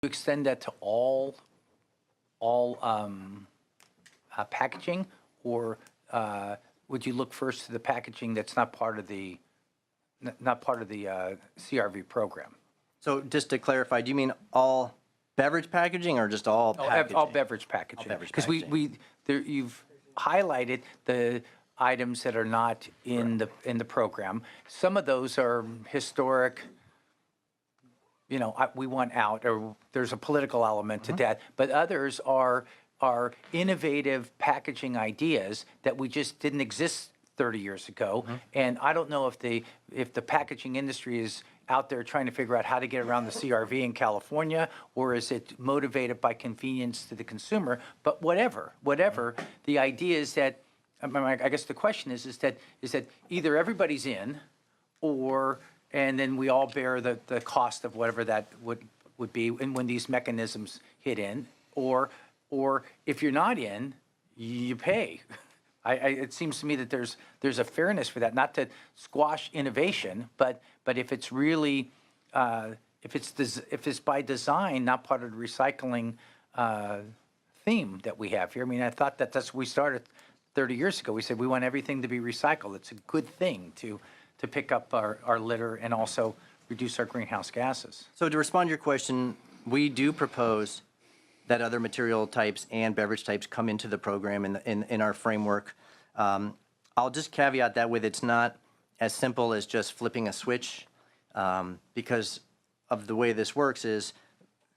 extend that to all packaging, or would you look first to the packaging that's not part of the CRV program? So just to clarify, do you mean all beverage packaging or just all packaging? All beverage packaging. Because you've highlighted the items that are not in the program. Some of those are historic. We want out, or there's a political element to that. But others are innovative packaging ideas that we just didn't exist 30 years ago. And I don't know if the packaging industry is out there trying to figure out how to get around the CRV in California, or is it motivated by convenience to the consumer? But whatever, the idea is that, I guess the question is that either everybody's in, and then we all bear the cost of whatever that would be, and when these mechanisms hit in, or if you're not in, you pay. It seems to me that there's a fairness for that, not to squash innovation, but if it's really if it's by design, not part of the recycling theme that we have here. I mean, I thought that's we started 30 years ago. We said we want everything to be recycled. It's a good thing to pick up our litter and also reduce our greenhouse gases. So to respond to your question, we do propose that other material types and beverage types come into the program in our framework. I'll just caveat that with it's not as simple as just flipping a switch, because of the way this works is,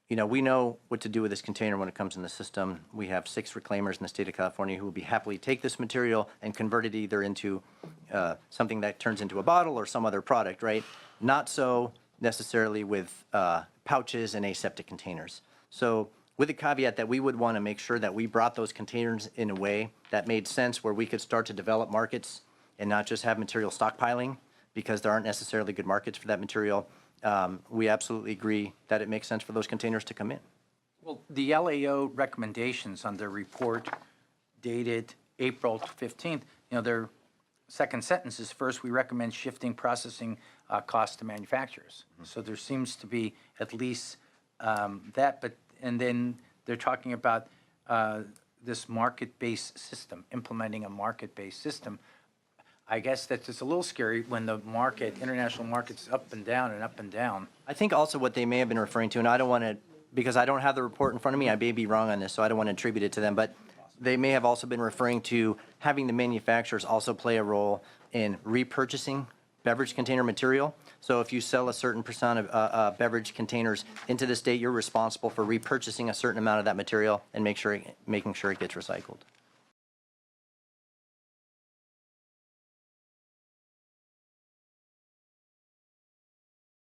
we know what to do with this container when it comes in the system. We have 6 reclaimers in the state of California who will be happily take this material and convert it either into something that turns into a bottle or some other product, right? Not so necessarily with pouches and aseptic containers. So with the caveat that we would want to make sure that we brought those containers in a way that made sense, where we could start to develop markets and not just have material stockpiling, because there aren't necessarily good markets for that material. We absolutely agree that it makes sense for those containers to come in. Well, the LAO recommendations on their report dated April 15th, their second sentence is, first, we recommend shifting processing costs to manufacturers. So there seems to be at least that, and then they're talking about this market-based system, implementing a market-based system. I guess that's just a little scary when the international market's up and down and up and down. I think also what they may have been referring to, and I don't want to, because I don't have the report in front of me, I may be wrong on this, so I don't want to attribute it to them, but they may have also been referring to having the manufacturers also play a role in repurchasing beverage container material. So if you sell a certain percent of beverage containers into the state, you're responsible for repurchasing a certain amount of that material and making sure it gets recycled.